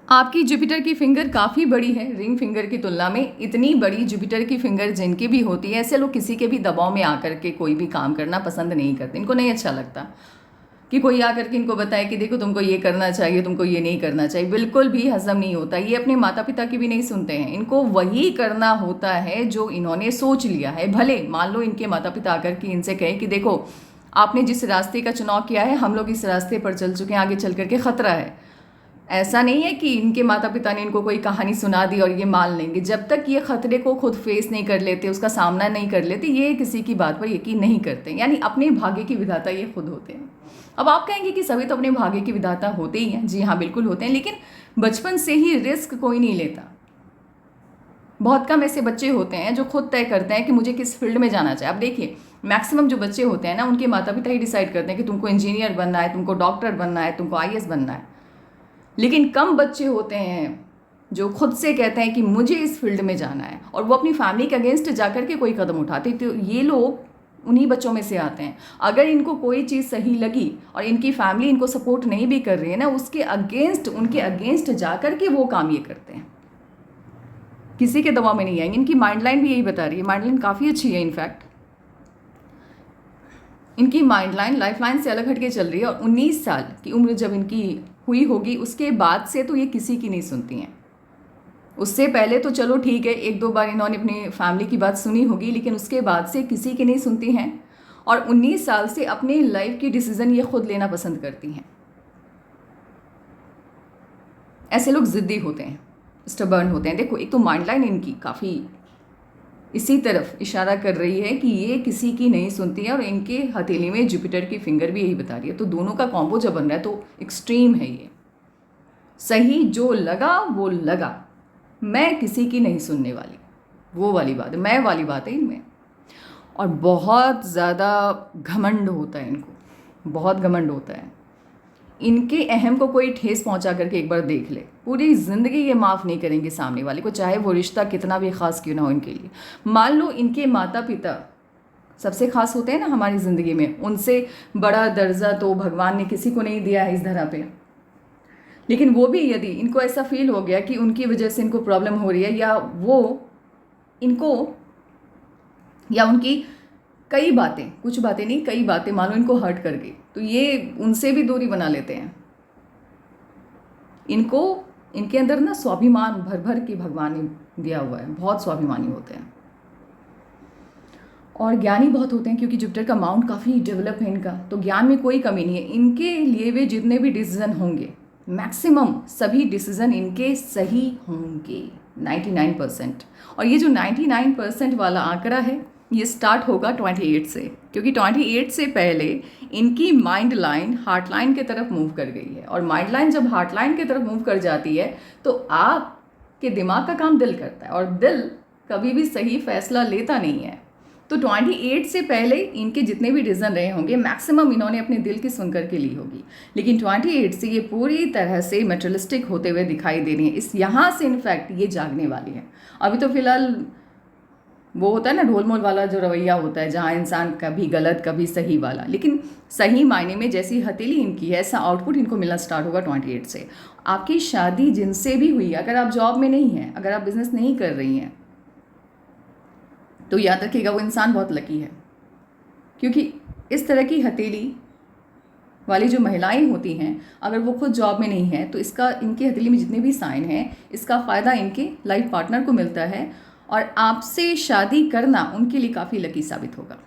आपकी जुपिटर की फिंगर काफ़ी बड़ी है रिंग फिंगर की तुलना में। इतनी बड़ी जुपिटर की फिंगर जिनकी भी होती है, ऐसे लोग किसी के भी दबाव में आकर के कोई भी काम करना पसंद नहीं करते। इनको नहीं अच्छा लगता कि कोई आकर के इनको बताए कि देखो तुमको ये करना चाहिए, तुमको ये नहीं करना चाहिए। बिल्कुल भी हजम नहीं होता। ये अपने माता पिता की भी नहीं सुनते हैं। इनको वही करना होता है जो इन्होंने सोच लिया है। भले मान लो इनके माता पिता आकर के इनसे कहे कि देखो आपने जिस रास्ते का चुनाव किया है, हम लोग इस रास्ते पर चल चुके हैं, आगे चल करके खतरा है। ऐसा नहीं है कि इनके माता पिता ने इनको कोई कहानी सुना दी और ये मान लेंगे। जब तक ये खतरे को खुद फेस नहीं कर लेते, उसका सामना नहीं कर लेते, ये किसी की बात पर यकीन नहीं करते। यानी अपने भाग्य की विधाता ये खुद होते हैं। अब आप कहेंगे कि सभी तो अपने भाग्य की विधाता होते ही हैं। जी हाँ, बिल्कुल होते हैं, लेकिन बचपन से ही रिस्क कोई नहीं लेता। बहुत कम ऐसे बच्चे होते हैं जो खुद तय करते हैं कि मुझे किस फील्ड में जाना चाहिए। आप देखिए, मैक्सिमम जो बच्चे होते हैं ना, उनके माता पिता ही डिसाइड करते हैं कि तुमको इंजीनियर बनना है, तुमको डॉक्टर बनना है, तुमको आईएएस बनना है। लेकिन कम बच्चे होते हैं जो खुद से कहते हैं कि मुझे इस फील्ड में जाना है, और वो अपनी फैमिली के अगेंस्ट जाकर के कोई कदम उठाते। तो ये लोग उन्हीं बच्चों में से आते हैं। अगर इनको कोई चीज़ सही लगी और इनकी फैमिली इनको सपोर्ट नहीं भी कर रही है ना, उसके अगेंस्ट, उनके अगेंस्ट जाकर के वो काम ये करते हैं। किसी के दबाव में नहीं आएंगे। इनकी माइंड लाइन भी यही बता रही है। माइंड लाइन काफ़ी अच्छी है। इनफैक्ट इनकी माइंड लाइन लाइफ लाइन से अलग हटके चल रही है। और 19 साल की उम्र जब इनकी हुई होगी, उसके बाद से तो ये किसी की नहीं सुनती हैं। उससे पहले तो चलो ठीक है, एक दो बार इन्होंने अपनी फैमिली की बात सुनी होगी, लेकिन उसके बाद से किसी की नहीं सुनती हैं। और 19 साल से अपनी लाइफ की डिसीजन ये खुद लेना पसंद करती हैं। ऐसे लोग ज़िद्दी होते हैं, स्टबर्न होते हैं। देखो, एक तो माइंड लाइन इनकी काफ़ी इसी तरफ इशारा कर रही है कि ये किसी की नहीं सुनती है, और इनके हथेली में जुपिटर की फिंगर भी यही बता रही है। तो दोनों का कॉम्बो जब बन रहा है तो एक्सट्रीम है ये। सही जो लगा वो लगा, मैं किसी की नहीं सुनने वाली, वो वाली बात है, मैं वाली बात है इनमें। और बहुत ज़्यादा घमंड होता है इनको, बहुत घमंड होता है। इनके अहम को कोई ठेस पहुंचा करके एक बार देख ले, पूरी ज़िंदगी ये माफ़ नहीं करेंगे सामने वाले को, चाहे वो रिश्ता कितना भी ख़ास क्यों ना हो इनके लिए। मान लो इनके माता पिता सबसे ख़ास होते हैं ना हमारी ज़िंदगी में, उनसे बड़ा दर्जा तो भगवान ने किसी को नहीं दिया है इस धरा पे। लेकिन वो भी यदि इनको ऐसा फील हो गया कि उनकी वजह से इनको प्रॉब्लम हो रही है, या वो इनको, या उनकी कई बातें, कुछ बातें नहीं कई बातें मानो इनको हर्ट कर गई, तो ये उनसे भी दूरी बना लेते हैं। इनको, इनके अंदर ना स्वाभिमान भर भर के भगवान ने दिया हुआ है। बहुत स्वाभिमानी होते हैं और ज्ञानी बहुत होते हैं, क्योंकि जुपिटर का माउंट काफ़ी डेवलप है इनका, तो ज्ञान में कोई कमी नहीं है। इनके लिए वे जितने भी डिसीजन होंगे, मैक्सिमम सभी डिसीजन इनके सही होंगे, 99%। और ये जो 99% वाला आंकड़ा है, ये स्टार्ट होगा 28 से, क्योंकि 28 से पहले इनकी माइंड लाइन हार्ट लाइन की तरफ मूव कर गई है। और माइंड लाइन जब हार्ट लाइन की तरफ मूव कर जाती है तो आपके दिमाग का काम दिल करता है, और दिल कभी भी सही फैसला लेता नहीं है। तो 28 से पहले इनके जितने भी डिसीजन रहे होंगे, मैक्सिमम इन्होंने अपने दिल की सुनकर के ली होगी। लेकिन 28 से ये पूरी तरह से मेटेरियलिस्टिक होते हुए दिखाई दे रही है। इस यहाँ से इनफैक्ट ये जागने वाली है। अभी तो फिलहाल वो होता है ना ढोल मोल वाला जो रवैया होता है, जहाँ इंसान कभी गलत कभी सही वाला, लेकिन सही मायने में जैसी हथेली इनकी है, ऐसा आउटपुट इनको मिलना स्टार्ट होगा 28 से। आपकी शादी जिनसे भी हुई, अगर आप जॉब में नहीं हैं, अगर आप बिजनेस नहीं कर रही हैं, तो याद रखिएगा वो इंसान बहुत लकी है। क्योंकि इस तरह की हथेली वाली जो महिलाएं होती हैं, अगर वो खुद जॉब में नहीं है, तो इसका, इनकी हथेली में जितने भी साइन हैं, इसका फ़ायदा इनके लाइफ पार्टनर को मिलता है, और आपसे शादी करना उनके लिए काफ़ी लकी साबित होगा।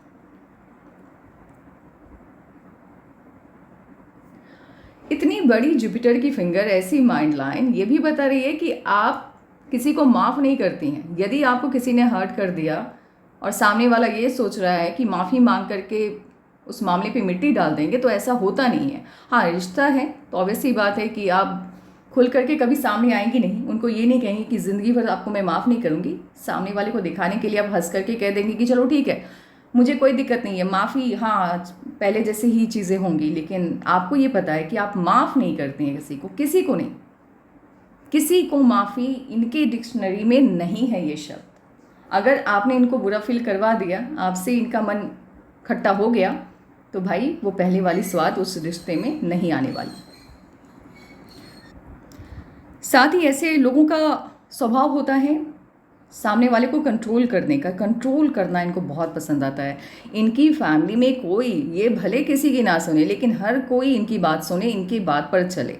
इतनी बड़ी जुपिटर की फिंगर, ऐसी माइंड लाइन, ये भी बता रही है कि आप किसी को माफ़ नहीं करती हैं। यदि आपको किसी ने हर्ट कर दिया और सामने वाला ये सोच रहा है कि माफ़ी मांग करके उस मामले पे मिट्टी डाल देंगे, तो ऐसा होता नहीं है। हाँ, रिश्ता है तो ऑब्वियस सी बात है कि आप खुल करके कभी सामने आएंगी नहीं, उनको ये नहीं कहेंगी कि ज़िंदगी भर आपको मैं माफ़ नहीं करूँगी। सामने वाले को दिखाने के लिए आप हंस करके कह देंगे कि चलो ठीक है, मुझे कोई दिक्कत नहीं है, माफ़ी, हाँ पहले जैसे ही चीज़ें होंगी। लेकिन आपको ये पता है कि आप माफ़ नहीं करती हैं किसी को, किसी को नहीं, किसी को माफ़ी इनके डिक्शनरी में नहीं है ये शब्द। अगर आपने इनको बुरा फील करवा दिया, आपसे इनका मन खट्टा हो गया, तो भाई वो पहले वाली स्वाद उस रिश्ते में नहीं आने वाली। साथ ही ऐसे लोगों का स्वभाव होता है सामने वाले को कंट्रोल करने का, कंट्रोल करना इनको बहुत पसंद आता है। इनकी फैमिली में कोई, ये भले किसी की ना सुने, लेकिन हर कोई इनकी बात सुने, इनकी बात पर चले।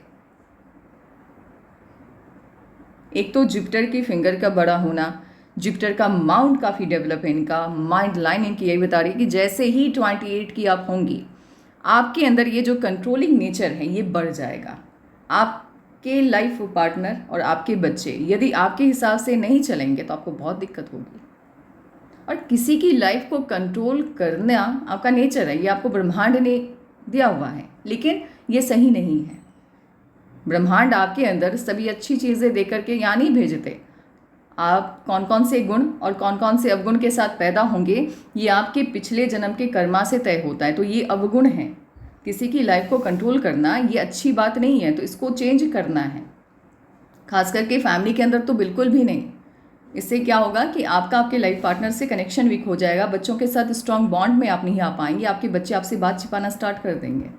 एक तो जुपिटर की फिंगर का बड़ा होना, जुपिटर का माउंट काफ़ी डेवलप है इनका, माइंड लाइन इनकी यही बता रही है कि जैसे ही 28 की आप होंगी, आपके अंदर ये जो कंट्रोलिंग नेचर है ये बढ़ जाएगा। आपके लाइफ पार्टनर और आपके बच्चे यदि आपके हिसाब से नहीं चलेंगे तो आपको बहुत दिक्कत होगी। और किसी की लाइफ को कंट्रोल करना आपका नेचर है, ये आपको ब्रह्मांड ने दिया हुआ है, लेकिन ये सही नहीं है। ब्रह्मांड आपके अंदर सभी अच्छी चीज़ें दे करके यहाँ नहीं भेजते। आप कौन कौन से गुण और कौन कौन से अवगुण के साथ पैदा होंगे ये आपके पिछले जन्म के कर्मा से तय होता है। तो ये अवगुण है। किसी की लाइफ को कंट्रोल करना ये अच्छी बात नहीं है, तो इसको चेंज करना है। खास करके फैमिली के अंदर तो बिल्कुल भी नहीं। इससे क्या होगा कि आपका आपके लाइफ पार्टनर से कनेक्शन वीक हो जाएगा, बच्चों के साथ स्ट्रॉन्ग बॉन्ड में आप नहीं आ पाएंगे, आपके बच्चे आपसे बात छिपाना स्टार्ट कर देंगे,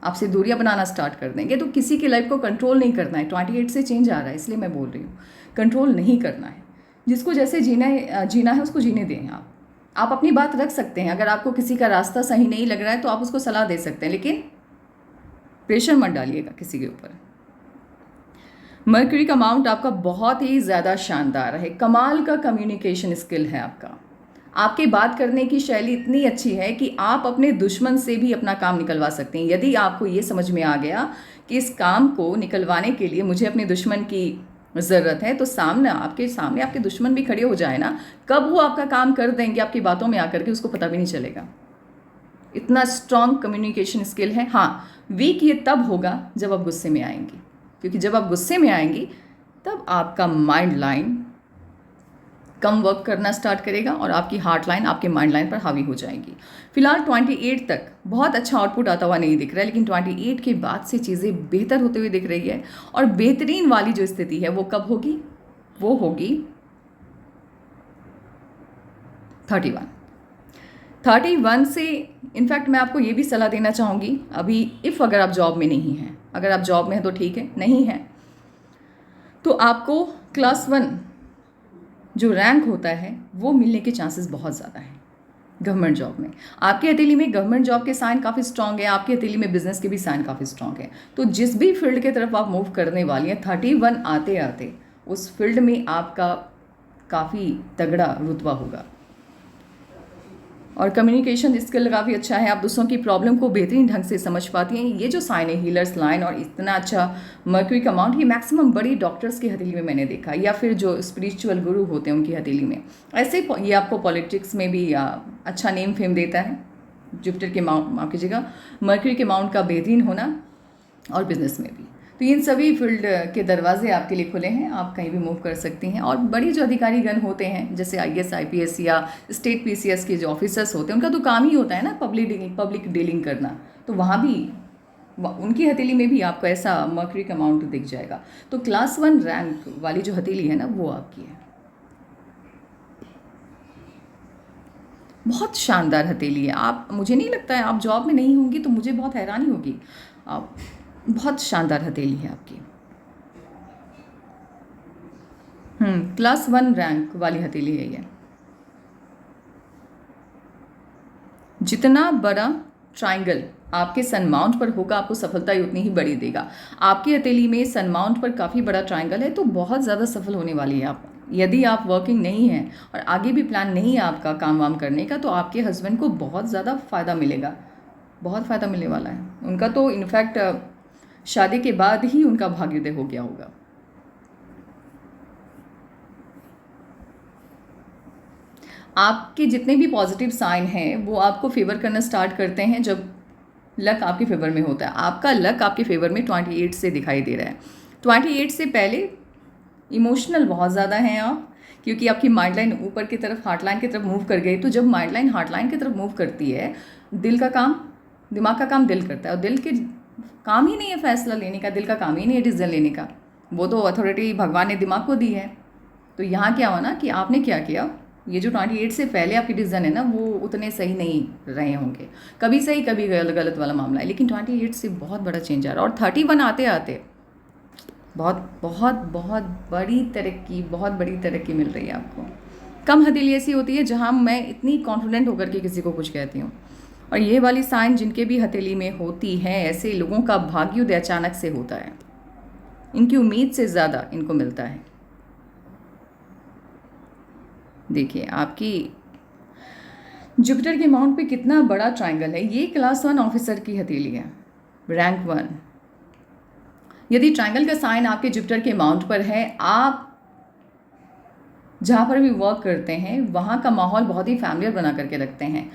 आपसे दूरियां बनाना स्टार्ट कर देंगे। तो किसी की लाइफ को कंट्रोल नहीं करना है। 28 से चेंज आ रहा है, इसलिए मैं बोल रही हूँ कंट्रोल नहीं करना है। जिसको जैसे जीना है उसको जीने दें। आप अपनी बात रख सकते हैं। अगर आपको किसी का रास्ता सही नहीं लग रहा है तो आप उसको सलाह दे सकते हैं, लेकिन प्रेशर मत डालिएगा किसी के ऊपर। मर्क्यूरी का माउंट आपका बहुत ही ज़्यादा शानदार है। कमाल का कम्युनिकेशन स्किल है आपका। आपके बात करने की शैली इतनी अच्छी है कि आप अपने दुश्मन से भी अपना काम निकलवा सकते हैं। यदि आपको ये समझ में आ गया कि इस काम को निकलवाने के लिए मुझे अपने दुश्मन की ज़रूरत है, तो सामने आपके दुश्मन भी खड़े हो जाए ना, कब वो आपका काम कर देंगे आपकी बातों में आकर के, उसको पता भी नहीं चलेगा। इतना स्ट्रॉन्ग कम्युनिकेशन स्किल है। हाँ, वीक ये तब होगा जब आप गुस्से में आएंगी, क्योंकि जब आप गुस्से में आएंगी तब आपका माइंड लाइन कम वर्क करना स्टार्ट करेगा और आपकी हार्ट लाइन आपके माइंड लाइन पर हावी हो जाएगी। फिलहाल 28 तक बहुत अच्छा आउटपुट आता हुआ नहीं दिख रहा है, लेकिन 28 के बाद से चीज़ें बेहतर होते हुए दिख रही है। और बेहतरीन वाली जो स्थिति है वो कब होगी? वो होगी 31 से। इनफैक्ट मैं आपको ये भी सलाह देना चाहूँगी, अभी अगर आप जॉब में नहीं हैं, अगर आप जॉब में हैं तो ठीक है, नहीं है तो आपको क्लास 1 जो रैंक होता है वो मिलने के चांसेस बहुत ज़्यादा हैं गवर्नमेंट जॉब में। आपके हथेली में गवर्नमेंट जॉब के साइन काफ़ी स्ट्रॉन्ग है, आपके हथेली में बिजनेस के भी साइन काफ़ी स्ट्रॉन्ग है। तो जिस भी फील्ड की तरफ आप मूव करने वाली हैं, 31 आते आते उस फील्ड में आपका काफ़ी तगड़ा रुतबा होगा। और कम्युनिकेशन स्किल काफ़ी अच्छा है, आप दूसरों की प्रॉब्लम को बेहतरीन ढंग से समझ पाती हैं। ये जो साइन है हीलर्स लाइन और इतना अच्छा मर्क्यूरी का माउंट, ये मैक्सिमम बड़ी डॉक्टर्स की हथेली में मैंने देखा, या फिर जो स्पिरिचुअल गुरु होते हैं उनकी हथेली में। ऐसे ये आपको पॉलिटिक्स में भी अच्छा नेम फेम देता है। जुपिटर के माउंट, माफ कीजिएगा, मर्क्यूरी के माउंट का बेहतरीन होना, और बिजनेस में भी। तो इन सभी फील्ड के दरवाजे आपके लिए खुले हैं, आप कहीं भी मूव कर सकती हैं। और बड़ी जो अधिकारी गण होते हैं जैसे IAS IPS या स्टेट PCS के जो ऑफिसर्स होते हैं, उनका तो काम ही होता है ना पब्लिक डीलिंग करना, तो वहाँ भी उनकी हथेली में भी आपको ऐसा मर्क्यूरी का माउंट दिख जाएगा। तो क्लास 1 रैंक वाली जो हथेली है ना वो आपकी है। बहुत शानदार हथेली है। आप, मुझे नहीं लगता है आप जॉब में नहीं होंगी तो मुझे बहुत हैरानी होगी। आप बहुत शानदार हथेली है आपकी। क्लास 1 रैंक वाली हथेली है ये। जितना बड़ा ट्रायंगल आपके सन माउंट पर होगा, आपको सफलता ही उतनी ही बड़ी देगा। आपकी हथेली में सन माउंट पर काफ़ी बड़ा ट्रायंगल है, तो बहुत ज़्यादा सफल होने वाली है आप। यदि आप वर्किंग नहीं हैं और आगे भी प्लान नहीं है आपका काम वाम करने का, तो आपके हस्बैंड को बहुत ज़्यादा फ़ायदा मिलेगा, बहुत फ़ायदा मिलने वाला है उनका। तो इनफैक्ट शादी के बाद ही उनका भाग्योदय हो गया होगा। आपके जितने भी पॉजिटिव साइन हैं वो आपको फेवर करना स्टार्ट करते हैं जब लक आपके फेवर में होता है। आपका लक आपके फेवर में 28 से दिखाई दे रहा है। 28 से पहले इमोशनल बहुत ज़्यादा हैं आप, क्योंकि आपकी माइंड लाइन ऊपर की तरफ हार्ट लाइन की तरफ मूव कर गई। तो जब माइंड लाइन हार्ट लाइन की तरफ मूव करती है, दिल का काम, दिमाग का काम दिल करता है, और दिल के काम ही नहीं है फैसला लेने का, दिल का काम ही नहीं है डिसीजन लेने का, वो तो अथॉरिटी भगवान ने दिमाग को दी है। तो यहाँ क्या हुआ ना कि आपने क्या किया, ये जो 28 से पहले आपके डिसीजन है ना वो उतने सही नहीं रहे होंगे, कभी सही कभी गलत वाला मामला है, लेकिन 28 से बहुत बड़ा चेंज आ रहा है। और 31 आते आते बहुत बहुत बहुत बहुत बड़ी तरक्की मिल रही है आपको। कम हथेली ऐसी होती है जहाँ मैं इतनी कॉन्फिडेंट होकर के किसी को कुछ कहती हूँ, और ये वाली साइन जिनके भी हथेली में होती है, ऐसे लोगों का भाग्योदय अचानक से होता है, इनकी उम्मीद से ज़्यादा इनको मिलता है। देखिए आपकी जुपिटर के माउंट पे कितना बड़ा ट्रायंगल है। ये क्लास 1 ऑफिसर की हथेली है, रैंक 1। यदि ट्रायंगल का साइन आपके जुपिटर के माउंट पर है, आप जहाँ पर भी वर्क करते हैं वहाँ का माहौल बहुत ही फैमिलियर बना करके रखते हैं।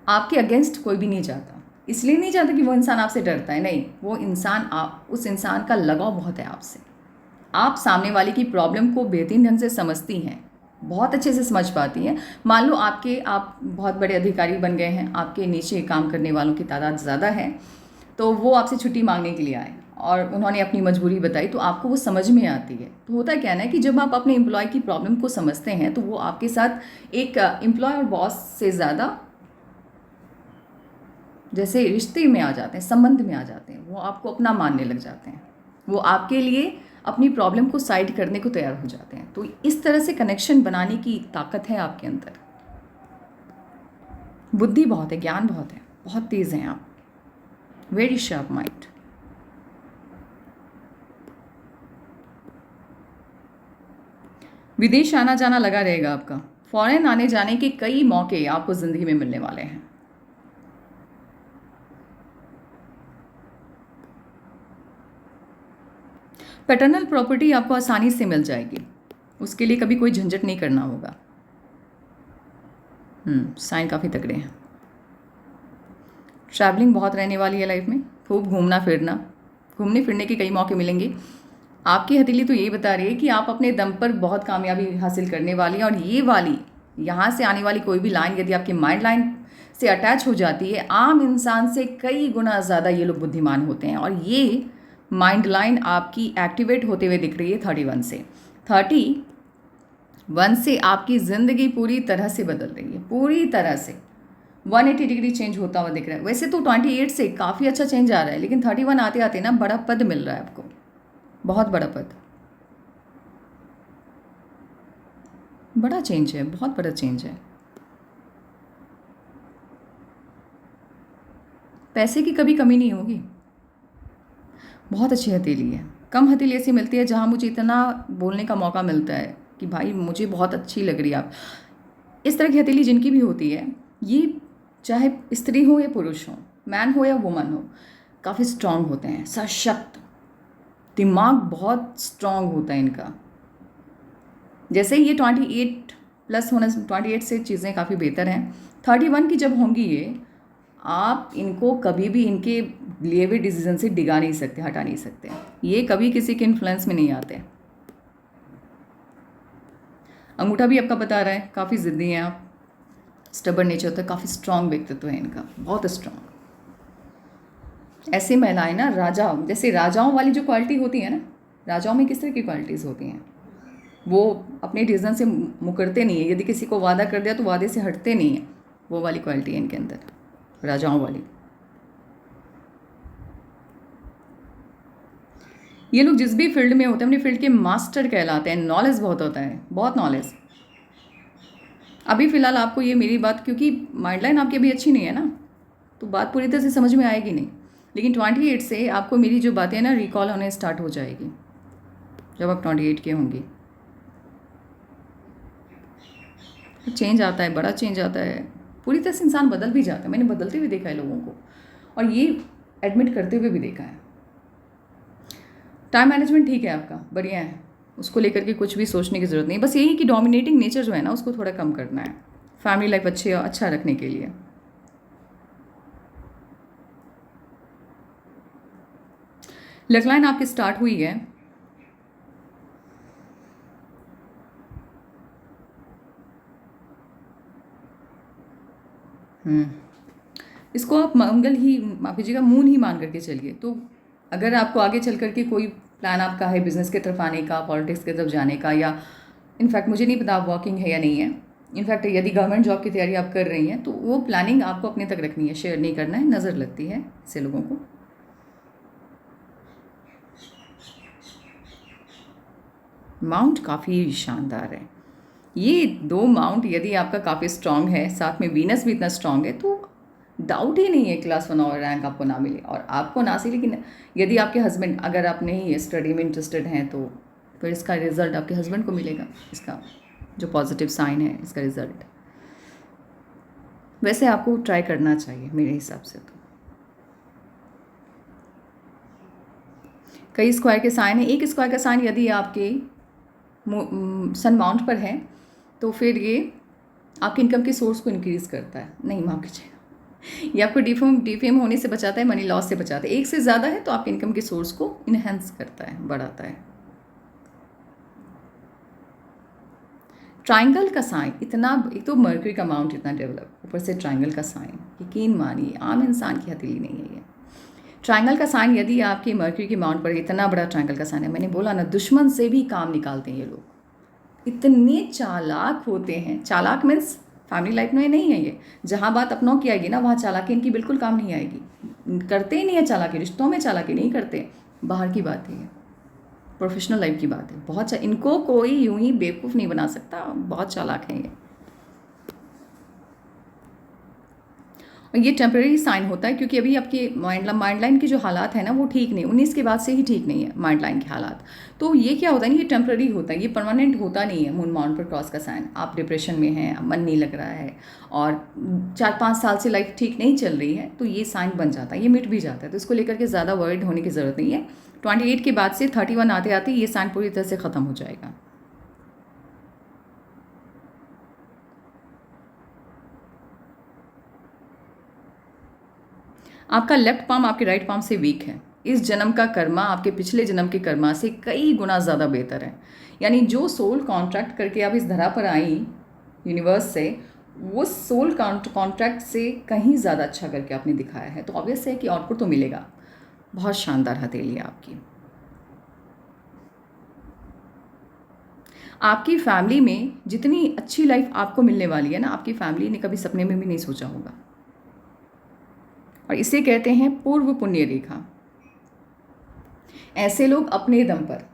आपके अगेंस्ट कोई भी नहीं जाता, इसलिए नहीं चाहता कि वो इंसान आपसे डरता है, नहीं, वो इंसान उस इंसान का लगाव बहुत है आपसे। आप सामने वाले की प्रॉब्लम को बेहतरीन ढंग से समझती हैं, बहुत अच्छे से समझ पाती हैं। मान लो आप बहुत बड़े अधिकारी बन गए हैं, आपके नीचे काम करने वालों की तादाद ज़्यादा है, तो वो आपसे छुट्टी मांगने के लिए आए और उन्होंने अपनी मजबूरी बताई, तो आपको वो समझ में आती है। तो होता क्या है कि जब आप अपने एम्प्लॉय की प्रॉब्लम को समझते हैं तो वो आपके साथ एक एम्प्लॉय और बॉस से ज़्यादा जैसे रिश्ते में आ जाते हैं, संबंध में आ जाते हैं, वो आपको अपना मानने लग जाते हैं, वो आपके लिए अपनी प्रॉब्लम को साइड करने को तैयार हो जाते हैं। तो इस तरह से कनेक्शन बनाने की ताकत है आपके अंदर। बुद्धि बहुत है, ज्ञान बहुत है, बहुत तेज़ हैं आप, वेरी शार्प माइंड। विदेश आना जाना लगा रहेगा आपका, फॉरेन आने जाने के कई मौके आपको ज़िंदगी में मिलने वाले हैं। पैटर्नल प्रॉपर्टी आपको आसानी से मिल जाएगी, उसके लिए कभी कोई झंझट नहीं करना होगा। साइन काफ़ी तगड़े हैं। ट्रैवलिंग बहुत रहने वाली है लाइफ में, खूब घूमने फिरने के कई मौके मिलेंगे। आपकी हथेली तो यही बता रही है कि आप अपने दम पर बहुत कामयाबी हासिल करने वाली हैं, और ये वाली यहाँ से आने वाली कोई भी लाइन यदि आपकी माइंड लाइन से अटैच हो जाती है, आम इंसान से कई गुना ज़्यादा ये लोग बुद्धिमान होते हैं। और ये माइंड लाइन आपकी एक्टिवेट होते हुए दिख रही है 31 से। 31 से आपकी ज़िंदगी पूरी तरह से बदल रही है, पूरी तरह से 180 डिग्री चेंज होता हुआ दिख रहा है। वैसे तो 28 से काफ़ी अच्छा चेंज आ रहा है, लेकिन 31 आते आते ना बड़ा पद मिल रहा है आपको, बहुत बड़ा पद, बड़ा चेंज है, बहुत बड़ा चेंज है। पैसे की कभी कमी नहीं होगी। बहुत अच्छी हथेली है। कम हथेली ऐसी मिलती है जहाँ मुझे इतना बोलने का मौका मिलता है कि भाई मुझे बहुत अच्छी लग रही है आप। इस तरह की हथेली जिनकी भी होती है, ये चाहे स्त्री हो या पुरुष हो, मैन हो या वुमन हो, काफ़ी स्ट्रांग होते हैं, सशक्त, दिमाग बहुत स्ट्रांग होता है इनका। जैसे ये 28 प्लस होने से 28 से चीज़ें काफ़ी बेहतर हैं। 31 की जब होंगी ये, आप इनको कभी भी इनके लिए हुए डिसीजन से डिगा नहीं सकते, हटा नहीं सकते। ये कभी किसी के इन्फ्लुएंस में नहीं आते। अंगूठा भी आपका बता रहा है काफ़ी ज़िद्दी हैं आप, स्टबर्न नेचर होता है, काफ़ी स्ट्रांग व्यक्तित्व है इनका, बहुत स्ट्रांग। ऐसी महिलाएं ना राजा, जैसे राजाओं वाली जो क्वालिटी होती है ना, राजाओं में किस तरह की क्वालिटीज़ होती हैं, वो अपने डिसीजन से मुकरते नहीं है, यदि किसी को वादा कर दिया तो वादे से हटते नहीं हैं, वो वाली क्वालिटी है इनके अंदर, राजाओं वाली। ये लोग जिस भी फील्ड में होते हैं अपनी फील्ड के मास्टर कहलाते हैं, नॉलेज बहुत होता है, बहुत नॉलेज। अभी फ़िलहाल आपको ये मेरी बात, क्योंकि माइंड लाइन आपकी अभी अच्छी नहीं है ना, तो बात पूरी तरह से समझ में आएगी नहीं, लेकिन 28 से आपको मेरी जो बातें हैं ना रिकॉल होने स्टार्ट हो जाएगी। जब आप 28 के होंगे चेंज आता है, बड़ा चेंज आता है, पूरी तरह से इंसान बदल भी जाता है। मैंने बदलते हुए देखा है लोगों को, और ये एडमिट करते हुए भी देखा है। टाइम मैनेजमेंट ठीक है आपका, बढ़िया है, उसको लेकर के कुछ भी सोचने की ज़रूरत नहीं। बस यही कि डोमिनेटिंग नेचर जो है ना उसको थोड़ा कम करना है, फैमिली लाइफ अच्छा रखने के लिए। लक लाइन आपकी स्टार्ट हुई है इसको आप मंगल ही, माफ कीजिएगा, मून ही मान करके चलिए। तो अगर आपको आगे चल करके कोई प्लान आपका है बिजनेस की तरफ आने का, पॉलिटिक्स की तरफ जाने का, या इनफैक्ट मुझे नहीं पता आप वर्किंग है या नहीं है, इनफैक्ट यदि गवर्नमेंट जॉब की तैयारी आप कर रही हैं तो वो प्लानिंग आपको अपने तक रखनी है, शेयर नहीं करना है, नज़र लगती है ऐसे लोगों को। माउंट काफ़ी शानदार है। ये 2 माउंट यदि आपका काफ़ी स्ट्रांग है, साथ में वीनस भी इतना स्ट्रांग है, तो डाउट ही नहीं है क्लास 1 और रैंक आपको ना मिले और आपको ना सी। लेकिन यदि आपके हस्बैंड, अगर आप नहीं स्टडी में इंटरेस्टेड हैं, तो फिर इसका रिजल्ट आपके हस्बैंड को मिलेगा, इसका जो पॉजिटिव साइन है इसका रिजल्ट। वैसे आपको ट्राई करना चाहिए मेरे हिसाब से। तो कई स्क्वायर के साइन है, एक स्क्वायर का साइन यदि आपके सन माउंट पर है तो फिर ये आपके इनकम के सोर्स को इंक्रीज़ करता है, नहीं माफ कीजिएगा, ये आपको डिफेम होने से बचाता है, मनी लॉस से बचाता है। एक से ज़्यादा है तो आपके इनकम के सोर्स को इन्हेंस करता है, बढ़ाता है। ट्राइंगल का साइन इतना, एक तो मर्क्यूरी का माउंट इतना डेवलप, ऊपर से ट्राइंगल का साइन, यकीन मानिए आम इंसान की हथेली नहीं है ये। ट्राइंगल का साइन यदि आपके मर्क्यूरी के माउंट पर इतना बड़ा ट्राइंगल का साइन है, मैंने बोला ना दुश्मन से भी काम निकालते हैं ये लोग, इतने चालाक होते हैं। चालाक मीन्स फैमिली लाइफ में नहीं है ये, जहाँ बात अपनों की आएगी ना वहाँ चालाकी इनकी बिल्कुल काम नहीं आएगी, करते ही नहीं है चालाकी, रिश्तों में चालाकी नहीं करते, बाहर की बात है ये, प्रोफेशनल लाइफ की बात है। बहुत इनको कोई यूं ही बेवकूफ़ नहीं बना सकता, बहुत चालाक हैं ये। और ये टेम्परेरी साइन होता है क्योंकि अभी आपके माइंड लाइन की जो हालात है ना वो ठीक नहीं, 19 के बाद से ही ठीक नहीं है माइंड लाइन के हालात। तो ये क्या होता है ना, ये टेम्परेरी होता है, ये परमानेंट होता नहीं है। मून माउंट पर क्रॉस का साइन, आप डिप्रेशन में हैं, मन नहीं लग रहा है और 4-5 साल से लाइफ ठीक नहीं चल रही है, तो ये साइन बन जाता है, ये मिट भी जाता है। तो इसको लेकर के ज़्यादा वर्ried होने की ज़रूरत नहीं है। 28 के बाद से 31 आते आते ये साइन पूरी तरह से ख़त्म हो जाएगा। आपका लेफ्ट पाम आपके राइट पाम से वीक है। इस जन्म का कर्मा आपके पिछले जन्म के कर्मा से कई गुना ज़्यादा बेहतर है। यानी जो सोल कॉन्ट्रैक्ट करके आप इस धरा पर आई यूनिवर्स से, वो सोल कॉन्ट्रैक्ट से कहीं ज़्यादा अच्छा करके आपने दिखाया है, तो ऑब्वियस है कि आउटपुट तो मिलेगा। बहुत शानदार हथेली है आपकी। आपकी फैमिली में जितनी अच्छी लाइफ आपको मिलने वाली है ना, आपकी फैमिली ने कभी सपने में भी नहीं सोचा होगा। और इसे कहते हैं पूर्व पुण्य रेखा। ऐसे लोग अपने दम पर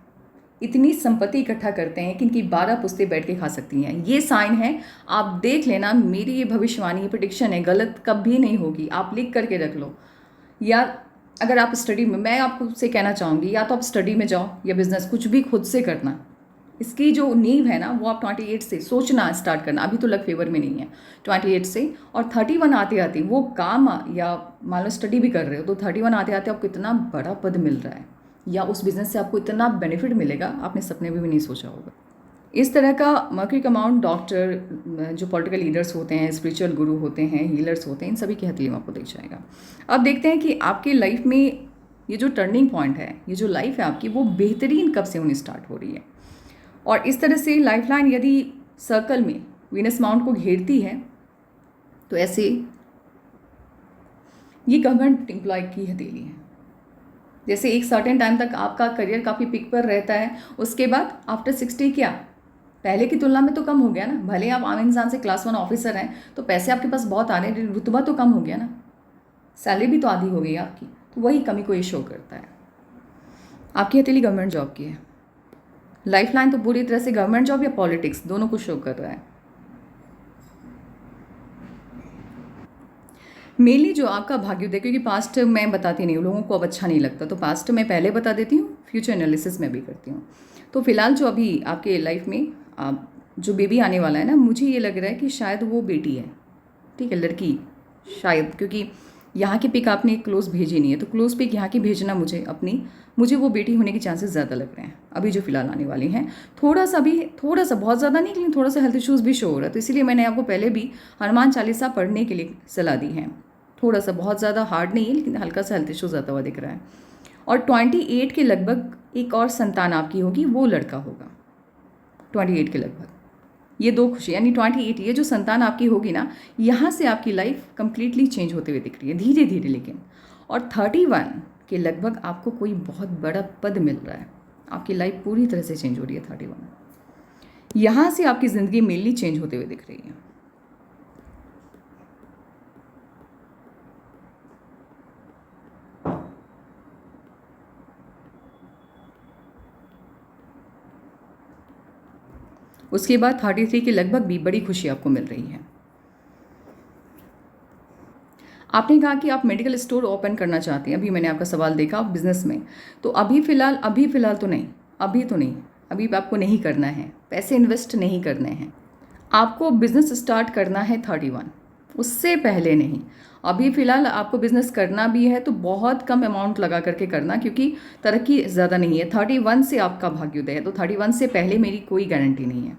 इतनी संपत्ति इकट्ठा करते हैं कि इनकी 12 पुश्तें बैठ के खा सकती हैं। ये साइन है, आप देख लेना, मेरी ये भविष्यवाणी, ये प्रेडिक्शन है, गलत कभी नहीं होगी। आप लिख करके रख लो, या अगर आप स्टडी में, मैं आपको से कहना चाहूँगी, या तो आप स्टडी में जाओ या बिजनेस, कुछ भी खुद से करना। इसकी जो नींव है ना वो आप 28 से सोचना स्टार्ट करना। अभी तो लक फेवर में नहीं है, 28 से। और 31 आते आते वो काम, या मान लो स्टडी भी कर रहे हो तो 31 आते आते आपको इतना बड़ा पद मिल रहा है, या उस बिज़नेस से आपको इतना बेनिफिट मिलेगा आपने सपने में भी नहीं सोचा होगा। इस तरह का मर्क्यूरी का अमाउंट डॉक्टर, जो पॉलिटिकल लीडर्स होते हैं, स्पिरिचुअल गुरु होते हैं, हीलर्स होते हैं, इन सभी की हथेली में आपको दिख जाएगा। अब देखते हैं कि आपकी लाइफ में ये जो टर्निंग पॉइंट है, ये जो लाइफ है आपकी, वो बेहतरीन कब से होनी स्टार्ट हो रही है। और इस तरह से लाइफलाइन यदि सर्कल में वीनस माउंट को घेरती है, तो ऐसे ये गवर्नमेंट एम्प्लॉय की हथेली है। जैसे एक सर्टेन टाइम तक आपका करियर काफ़ी पिक पर रहता है, उसके बाद आफ्टर 60 क्या पहले की तुलना में तो कम हो गया ना। भले आप आम इंसान से क्लास 1 ऑफिसर हैं तो पैसे आपके पास बहुत आ रहे हैं, रुतबा तो कम हो गया ना, सैलरी भी तो आधी हो गई आपकी, तो वही कमी को ये शो करता है। आपकी हथेली गवर्नमेंट जॉब की है। लाइफलाइन तो पूरी तरह से गवर्नमेंट जॉब या पॉलिटिक्स दोनों को शो कर रहा है। मेनली जो आपका भाग्योदय, क्योंकि पास्ट मैं बताती नहीं हूँ, लोगों को अब अच्छा नहीं लगता, तो पास्ट मैं पहले बता देती हूँ, फ्यूचर एनालिसिस में भी करती हूँ। तो फिलहाल जो अभी आपके लाइफ में जो बेबी आने वाला है ना, मुझे ये लग रहा है कि शायद वो बेटी है, ठीक है, लड़की शायद, क्योंकि यहाँ की पिक आपने क्लोज भेजी नहीं है, तो क्लोज पिक यहाँ की भेजना मुझे वो बेटी होने के चांसेस ज़्यादा लग रहे हैं अभी जो फिलहाल आने वाली हैं। थोड़ा सा बहुत ज़्यादा नहीं, लेकिन थोड़ा सा हेल्थ इश्यूज़ भी शो हो रहा है, तो इसीलिए मैंने आपको पहले भी हनुमान चालीसा पढ़ने के लिए सलाह दी है। थोड़ा सा, बहुत ज़्यादा हार्ड नहीं है, लेकिन हल्का सा हेल्थ इशू ज़्यादा हुआ दिख रहा है। और 28 के लगभग एक और संतान आपकी होगी, वो लड़का होगा 28 के लगभग। ये दो खुशी, यानी 28, ये जो संतान आपकी होगी ना, यहाँ से आपकी लाइफ कंप्लीटली चेंज होते हुए दिख रही है धीरे धीरे, लेकिन। और 31 के लगभग आपको कोई बहुत बड़ा पद मिल रहा है, आपकी लाइफ पूरी तरह से चेंज हो रही है 31। यहाँ से आपकी ज़िंदगी मेनली चेंज होते हुए दिख रही है। उसके बाद 33 के लगभग भी बड़ी खुशी आपको मिल रही है। आपने कहा कि आप मेडिकल स्टोर ओपन करना चाहते हैं, अभी मैंने आपका सवाल देखा बिजनेस में, तो अभी फ़िलहाल तो नहीं, अभी आपको नहीं करना है, पैसे इन्वेस्ट नहीं करने हैं। आपको बिज़नेस स्टार्ट करना है 31, उससे पहले नहीं। अभी फ़िलहाल आपको बिज़नेस करना भी है तो बहुत कम अमाउंट लगा करके करना, क्योंकि तरक्की ज़्यादा नहीं है। 31 से आपका भाग्योदय है, तो 31 से पहले मेरी कोई गारंटी नहीं है।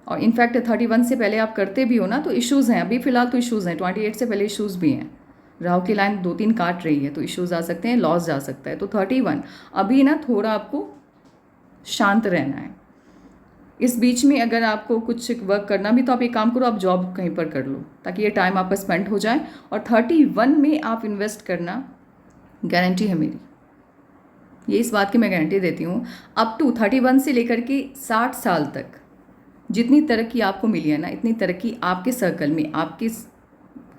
और इनफैक्ट 31 से पहले आप करते भी हो ना तो इश्यूज़ हैं, अभी फ़िलहाल तो इश्यूज़ हैं, 28 से पहले इश्यूज़ भी हैं। राहु की लाइन 2-3 काट रही है तो इश्यूज़ आ सकते हैं, लॉस जा सकता है। तो 31 अभी ना थोड़ा आपको शांत रहना है। इस बीच में अगर आपको कुछ वर्क करना भी तो आप एक काम करो, आप जॉब कहीं पर कर लो ताकि ये टाइम आपका स्पेंड हो जाए। और 31 में आप इन्वेस्ट करना, गारंटी है मेरी, ये इस बात की मैं गारंटी देती हूँ। अप टू 31 से लेकर के 60 साल तक जितनी तरक्की आपको मिली है ना, इतनी तरक्की आपके सर्कल में, आपके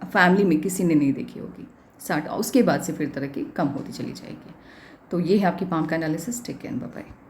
फैमिली में किसी ने नहीं देखी होगी। 60 उसके बाद से फिर तरक्की कम होती चली जाएगी। तो ये है आपकी पाम का analysis. Take care, bye bye.